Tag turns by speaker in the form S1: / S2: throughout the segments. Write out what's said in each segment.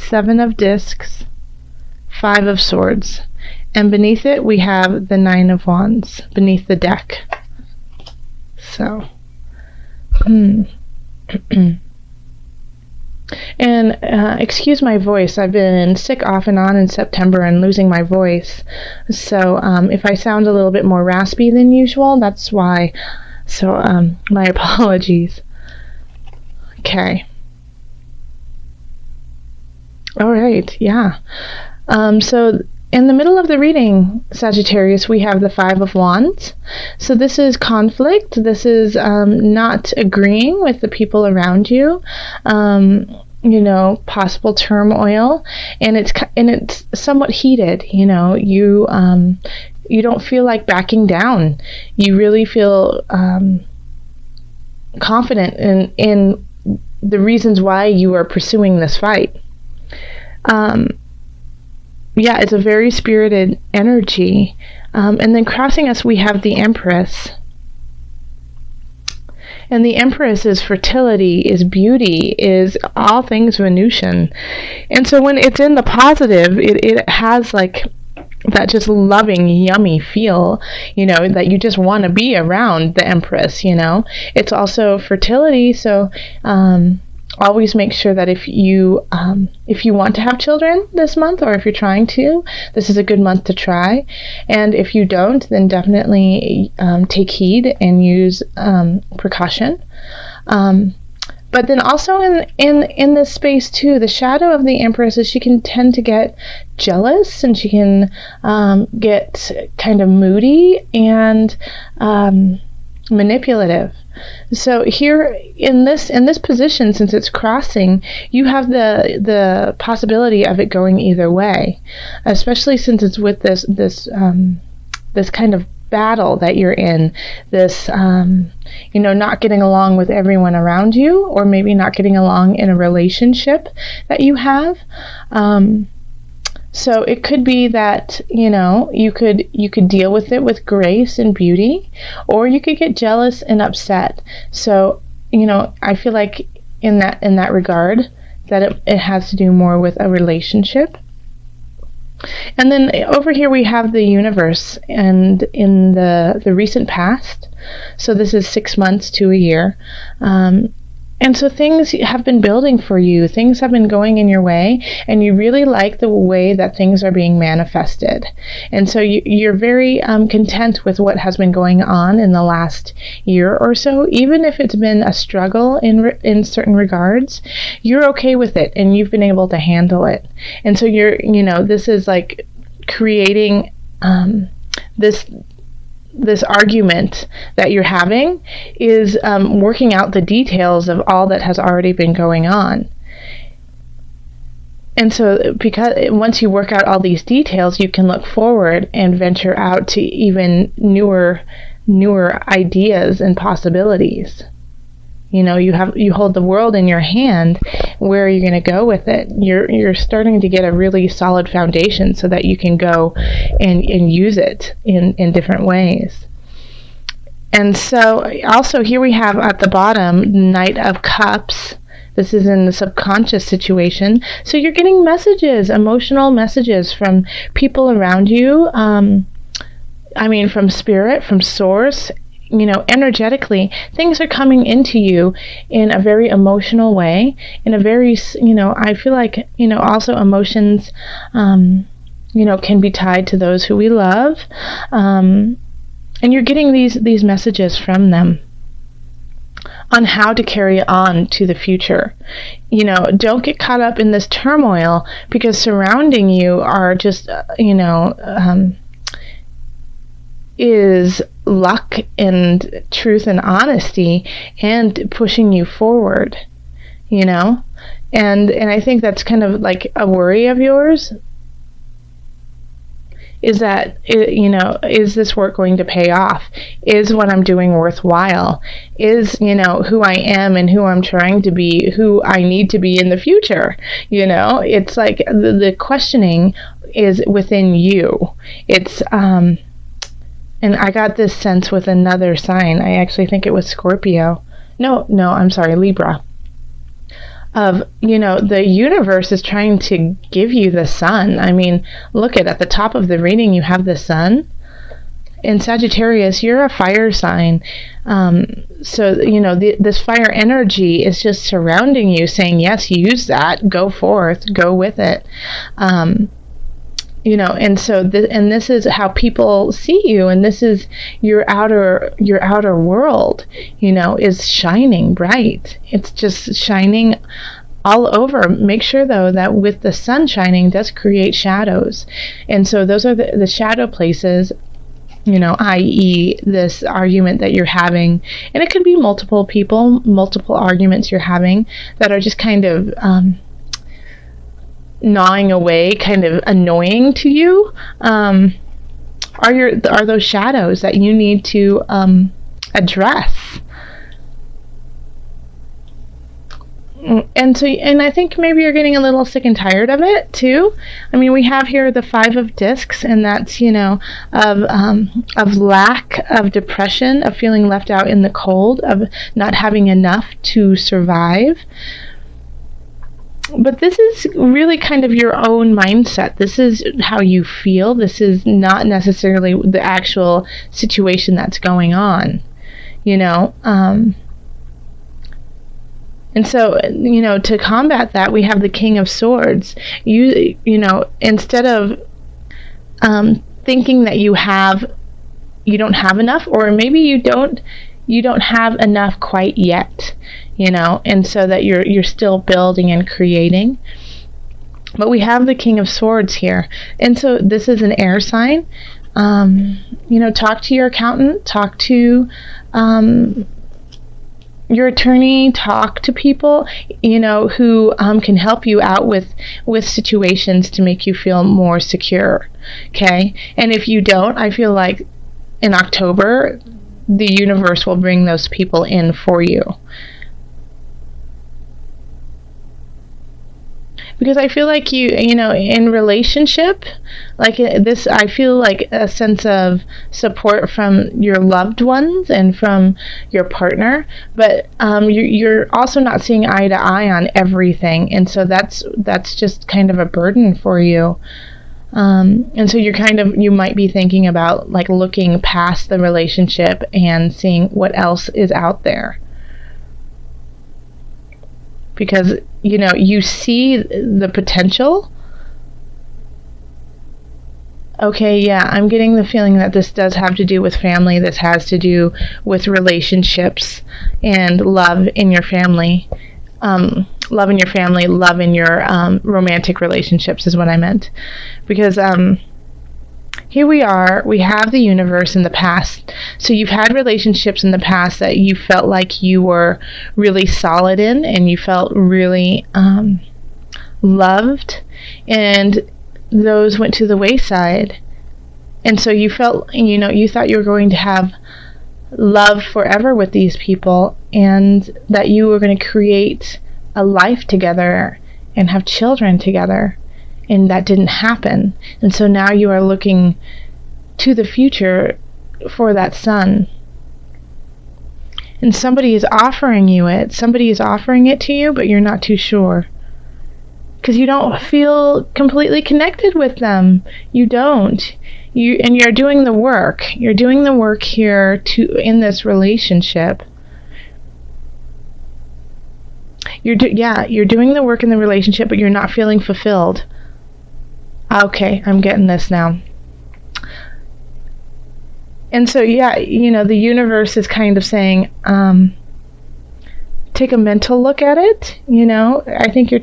S1: Seven of Discs, Five of Swords. And beneath it, we have the Nine of Wands, beneath the deck. So, and excuse my voice. I've been sick off and on in September and losing my voice. So, if I sound a little bit more raspy than usual, that's why. So, my apologies. Okay. All right, yeah. So in the middle of the reading, Sagittarius, we have the Five of Wands. So this is conflict. This is not agreeing with the people around you. Possible turmoil, and it's somewhat heated. You don't feel like backing down. You really feel confident in the reasons why you are pursuing this fight. It's a very spirited energy. And then crossing us, we have the Empress. And the Empress is fertility, is beauty, is all things Venusian. And so when it's in the positive, it has like that just loving, yummy feel, that you just want to be around the Empress, It's also fertility, so always make sure that if you want to have children this month, or if you're trying to, this is a good month to try. And if you don't, then definitely take heed and use precaution. But then also in this space too, the shadow of the Empress is she can tend to get jealous, and she can get kind of moody and manipulative. So here in this position, since it's crossing, you have the possibility of it going either way, especially since it's with this kind of battle that you're in, this not getting along with everyone around you, or maybe not getting along in a relationship that you have. So it could be that, you could deal with it with grace and beauty, or you could get jealous and upset. So, I feel like in that regard, that it has to do more with a relationship. And then over here we have the universe, and in the recent past, so this is 6 months to a year, and so things have been building for you, things have been going in your way, and you really like the way that things are being manifested. And so you're very content with what has been going on in the last year or so, even if it's been a struggle in certain regards, you're okay with it, and you've been able to handle it. And so this is like creating this argument that you're having is working out the details of all that has already been going on. And so because once you work out all these details, you can look forward and venture out to even newer ideas and possibilities. You hold the world in your hand. Where are you going to go with it? You're starting to get a really solid foundation so that you can go and use it in different ways. And so also here we have at the bottom, Knight of Cups. This is in the subconscious situation. So you're getting messages, emotional messages from people around you. From spirit, from source. Energetically, things are coming into you in a very emotional way, in a very, I feel like, also emotions, can be tied to those who we love. And you're getting these messages from them on how to carry on to the future. Don't get caught up in this turmoil, because surrounding you are just, is luck and truth and honesty, and pushing you forward, and I think that's kind of like a worry of yours, is that, is this work going to pay off? Is what I'm doing worthwhile? Is, who I am and who I'm trying to be, who I need to be in the future? It's like the questioning is within you. It's, and I got this sense with another sign. I actually think it was Scorpio. No, I'm sorry, Libra. the universe is trying to give you the sun. I mean, look at the top of the reading, you have the sun. In Sagittarius, you're a fire sign. So, this fire energy is just surrounding you, saying, yes, use that, go forth, go with it. And so, this is how people see you, and this is your outer world, is shining bright. It's just shining all over. Make sure, though, that with the sun shining does create shadows. And so those are the shadow places, i.e. this argument that you're having. And it could be multiple people, multiple arguments you're having that are just kind of gnawing away, kind of annoying to you. Are those shadows that you need to address? And I think maybe you're getting a little sick and tired of it too. I mean, we have here the 5 of discs, and that's of lack, of depression, of feeling left out in the cold, of not having enough to survive. But this is really kind of your own mindset. This is how you feel. This is not necessarily the actual situation that's going on, And so, to combat that, we have the King of Swords. Instead of thinking that you don't have enough, or maybe you don't have enough quite yet, and so that you're still building and creating. But we have the King of Swords here, and so this is an air sign. Talk to your accountant, talk to your attorney, talk to people, who can help you out with situations to make you feel more secure. Okay? And if you don't, I feel like in October, the universe will bring those people in for you. Because I feel like in relationship, like this, I feel like a sense of support from your loved ones and from your partner, but you're also not seeing eye to eye on everything, and so that's just kind of a burden for you. And so you might be thinking about like looking past the relationship and seeing what else is out there. Because, you see the potential. Okay, yeah, I'm getting the feeling that this does have to do with family. This has to do with relationships and love in your family. Love in your family, love in your romantic relationships is what I meant. Because here we have the universe in the past. So you've had relationships in the past that you felt like you were really solid in, and you felt really loved, and those went to the wayside. And so you felt, you thought you were going to have love forever with these people, and that you were going to create a life together and have children together. And that didn't happen. And so now you are looking to the future for that son. And somebody is offering you it. Somebody is offering it to you, but you're not too sure. Because you don't feel completely connected with them. You don't. You're doing the work. You're doing the work here in this relationship. You're doing the work in the relationship, but you're not feeling fulfilled. Okay, I'm getting this now. And so, the universe is kind of saying, take a mental look at it. I think you're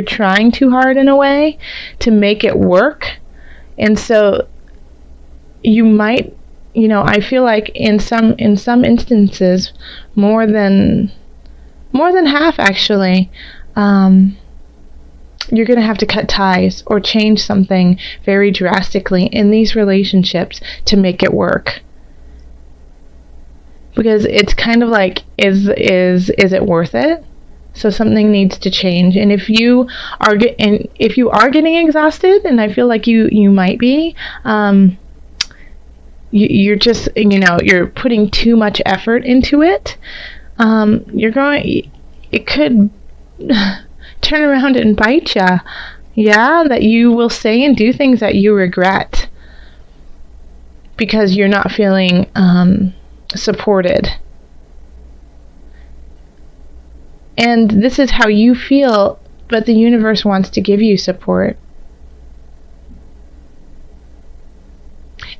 S1: trying too hard in a way to make it work. And so you might, I feel like in some instances, more than half actually, you're going to have to cut ties or change something very drastically in these relationships to make it work. Because it's kind of like, is it worth it? So something needs to change. And if you are getting exhausted, and I feel like you might be, you're just, you're putting too much effort into it. It could turn around and bite you. Yeah, that you will say and do things that you regret because you're not feeling supported. And this is how you feel, but the universe wants to give you support.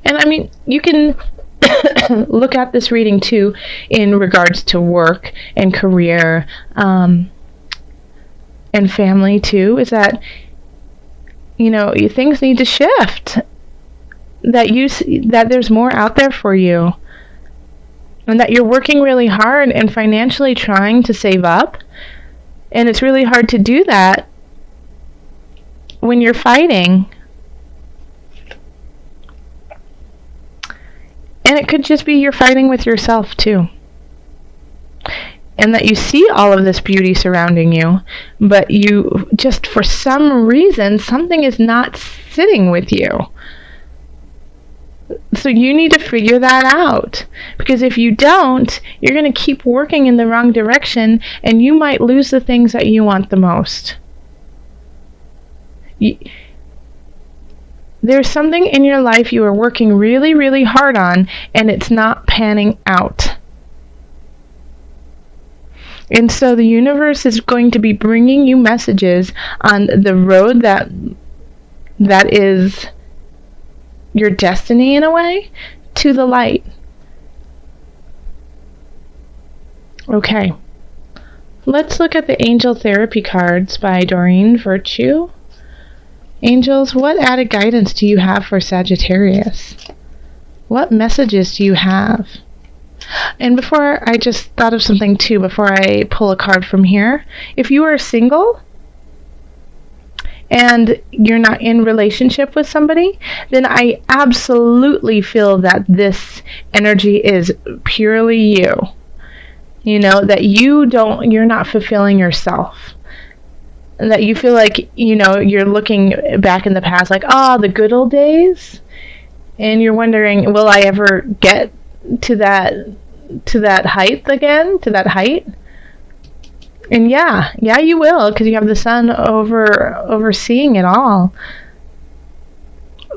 S1: And I mean, you can look at this reading too in regards to work and career and family too, is that, things need to shift. That there's more out there for you. And that you're working really hard and financially trying to save up. And it's really hard to do that when you're fighting. And it could just be you're fighting with yourself too. And that you see all of this beauty surrounding you, but you just, for some reason, something is not sitting with you. So you need to figure that out. Because if you don't, you're going to keep working in the wrong direction, and you might lose the things that you want the most. There's something in your life you are working really, really hard on, and it's not panning out. And so the universe is going to be bringing you messages on the road that is your destiny, in a way, to the light. Okay. Let's look at the Angel Therapy cards by Doreen Virtue. Angels, what added guidance do you have for Sagittarius? What messages do you have? And before, I just thought of something too, before I pull a card from here. If you are single and you're not in relationship with somebody, then I absolutely feel that this energy is purely you. That you're not fulfilling yourself. That you feel like, you're looking back in the past like, the good old days. And you're wondering, will I ever get to that height again, to that height? And yeah, you will, because you have the sun overseeing it all.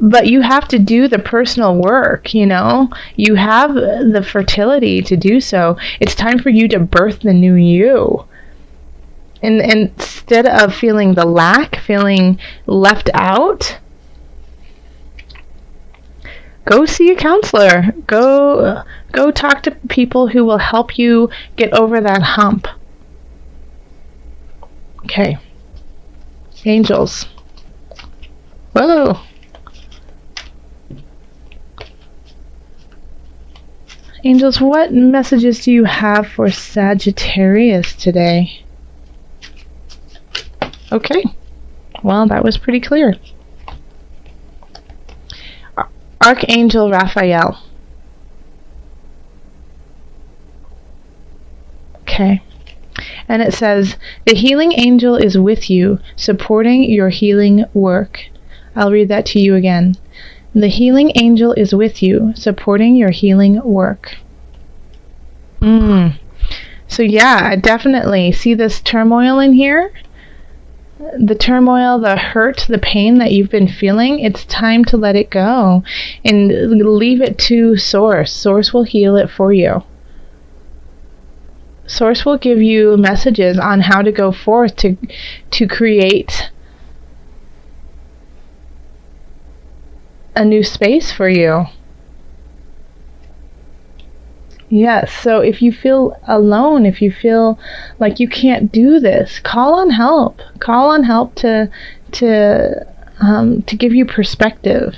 S1: But you have to do the personal work, You have the fertility to do so. It's time for you to birth the new you. And instead of feeling the lack, feeling left out, go see a counselor. Go talk to people who will help you get over that hump. Okay. Angels. Whoa. Angels, what messages do you have for Sagittarius today? Okay. Well, that was pretty clear. Archangel Raphael. Okay. And it says, the healing angel is with you, supporting your healing work. I'll read that to you again. The healing angel is with you, supporting your healing work. So yeah, I definitely see this turmoil in here. The turmoil, the hurt, the pain that you've been feeling, it's time to let it go and leave it to Source. Source will heal it for you. Source will give you messages on how to go forth to create a new space for you. Yes, so if you feel alone, if you feel like you can't do this, call on help. Call on help to give you perspective.